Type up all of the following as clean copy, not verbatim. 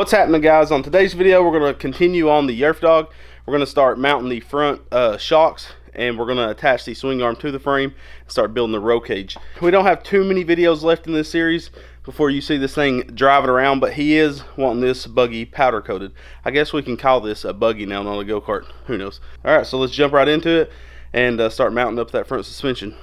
What's happening, guys? On today's video, we're going to continue on the Yerfdog. We're going to start mounting the front shocks, and we're going to attach the swing arm to the frame and start building the roll cage. We don't have too many videos left in this series before you see this thing driving around, but he is wanting this buggy powder coated. I guess we can call this a buggy now, not a go-kart. Who knows? All right, so let's jump right into it and start mounting up that front suspension.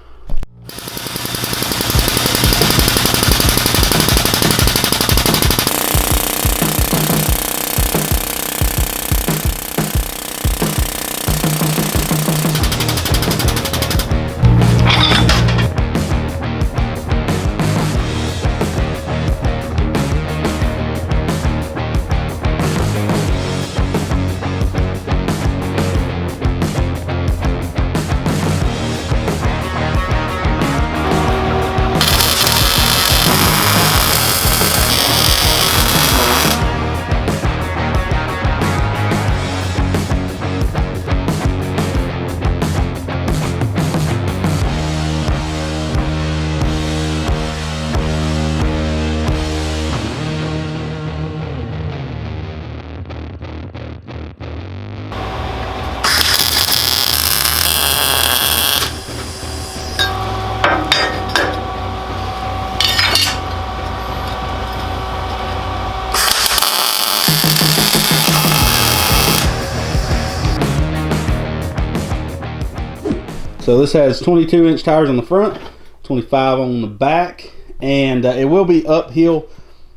So this has 22-inch tires on the front, 25 on the back, and it will be uphill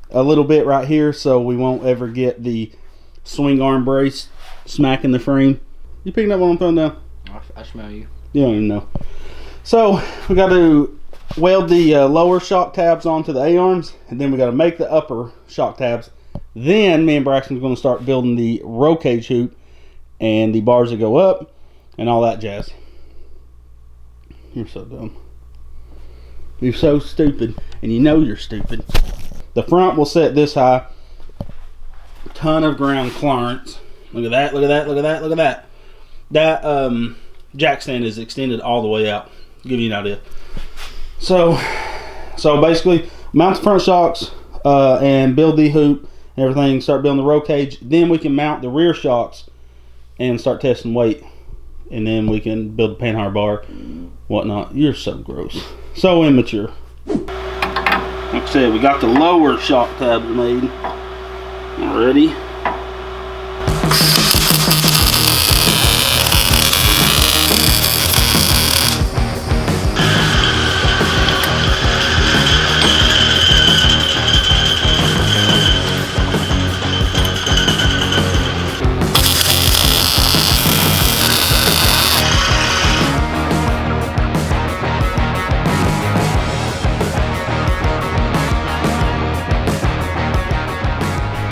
a little bit right here, so we won't ever get the swing arm brace smacking the frame. You picking up what I'm throwing down? I smell you. You don't even know. So we got to weld the lower shock tabs onto the A-arms, and then we got to make the upper shock tabs. Then me and Braxton's going to start building the roll cage hoop and the bars that go up and all that jazz. You're so dumb. You're so stupid, and you know you're stupid. The front will set this high. Ton of ground clearance. Look at that, look at that, look at that, look at that. That jack stand is extended all the way out. Give you an idea. So basically, mount the front shocks and build the hoop and everything. Start building the roll cage. Then we can mount the rear shocks and start testing weight. And then we can build a panhard bar, whatnot. You're so gross. So immature. Like I said, we got the lower shock tabs made already.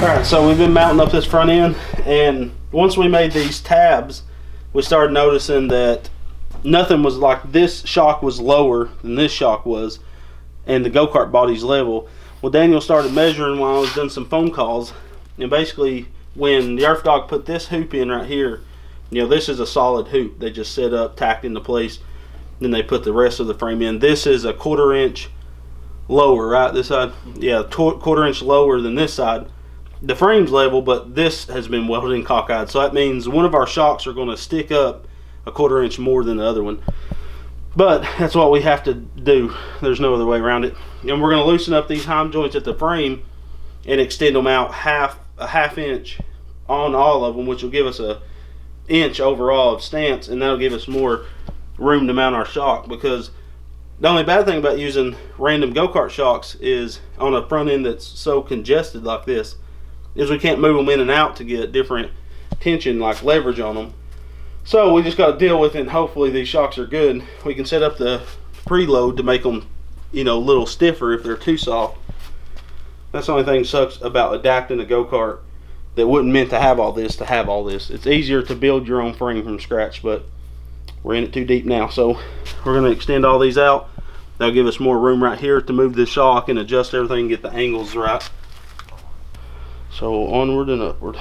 Alright, so we've been mounting up this front end, and once we made these tabs, we started noticing that nothing was like, this shock was lower than this shock was, and the go-kart body's level. Well, Daniel started measuring while I was doing some phone calls, and basically when the Yerfdog put this hoop in right here, you know, this is a solid hoop. They just set up, tacked into place, then they put the rest of the frame in. This is a 1/4 inch lower, right? This side? Yeah, 1/4 inch lower than this side. The frame's level, but this has been welded in cockeyed, so that means one of our shocks are going to stick up a 1/4 inch more than the other one. But that's what we have to do. There's no other way around it. And we're going to loosen up these heim joints at the frame and extend them out a half inch on all of them, which will give us a inch overall of stance, and that'll give us more room to mount our shock. Because the only bad thing about using random go-kart shocks is on a front end that's so congested like this, is we can't move them in and out to get different tension, like leverage on them. So we just got to deal with it, and hopefully these shocks are good. We can set up the preload to make them, you know, a little stiffer if they're too soft. That's the only thing that sucks about adapting a go-kart that wasn't meant to have all this to have all this. It's easier to build your own frame from scratch, but we're in it too deep now. So we're going to extend all these out. That'll give us more room right here to move the shock and adjust everything, get the angles right. So onward and upward.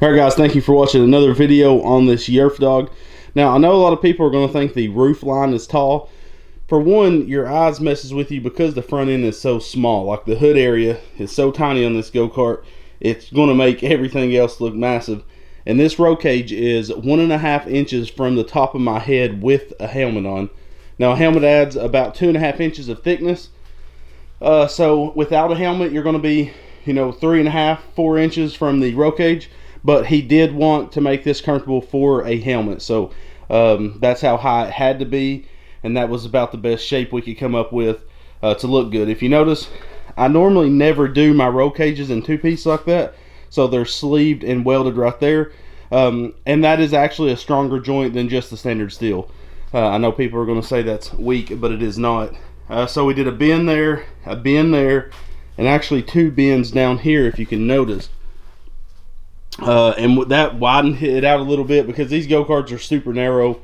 Alright guys, thank you for watching another video on this Yerfdog. Now I know a lot of people are going to think the roof line is tall. For one, your eyes messes with you because the front end is so small. Like the hood area is so tiny on this go-kart, it's going to make everything else look massive. And this roll cage is 1.5 inches from the top of my head with a helmet on. Now a helmet adds about 2.5 inches of thickness. So without a helmet, you're going to be, 3.5, 4 inches from the roll cage. But he did want to make this comfortable for a helmet, so that's how high it had to be, and that was about the best shape we could come up with to look good. If you notice, I normally never do my roll cages in two-piece like that, so they're sleeved and welded right there, and that is actually a stronger joint than just the standard steel. I know people are going to say that's weak, but it is not. So we did a bend there, and actually 2 bends down here, if you can notice. And that widened it out a little bit because these go-karts are super narrow,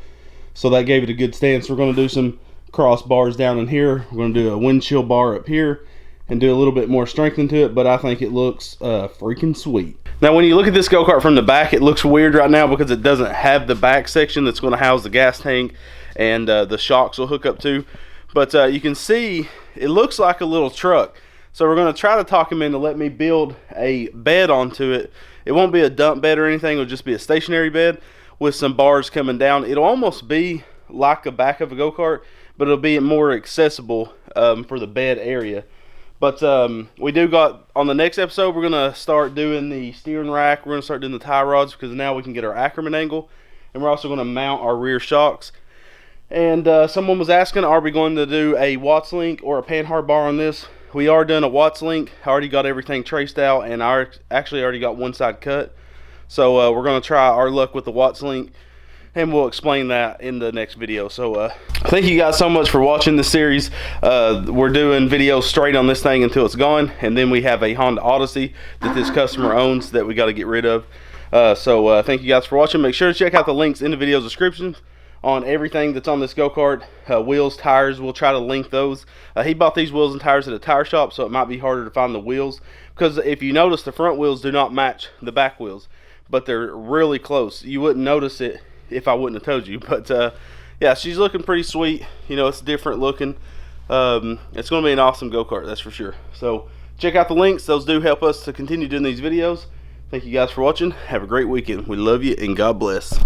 so that gave it a good stance. We're going to do some crossbars down in here. We're going to do a windshield bar up here and do a little bit more strength into it, but I think it looks freaking sweet. Now when you look at this go-kart from the back, it looks weird right now because it doesn't have the back section that's going to house the gas tank and the shocks will hook up to. But you can see it looks like a little truck. So we're going to try to talk him in to let me build a bed onto it. It won't be a dump bed or anything. It'll just be a stationary bed with some bars coming down. It'll almost be like the back of a go-kart, but it'll be more accessible for the bed area. But we do got, on the next episode, we're going to start doing the steering rack. We're going to start doing the tie rods because now we can get our Ackerman angle. And we're also going to mount our rear shocks. And someone was asking, are we going to do a Watts link or a panhard bar on this? We are doing a Watts link. I already got everything traced out, and I actually already got one side cut. So we're going to try our luck with the Watts link, and we'll explain that in the next video. So thank you guys so much for watching this series. We're doing videos straight on this thing until it's gone, and then we have a Honda Odyssey that this customer owns that we got to get rid of. So thank you guys for watching. Make sure to check out the links in the video description on everything that's on this go-kart. Wheels, tires, we'll try to link those. He bought these wheels and tires at a tire shop, so it might be harder to find the wheels, because if you notice, the front wheels do not match the back wheels, but they're really close. You wouldn't notice it if I wouldn't have told you. But yeah, she's looking pretty sweet. It's different looking. It's going to be an awesome go-kart, that's for sure. So check out the links. Those do help us to continue doing these videos. Thank you guys for watching. Have a great weekend. We love you, and God bless.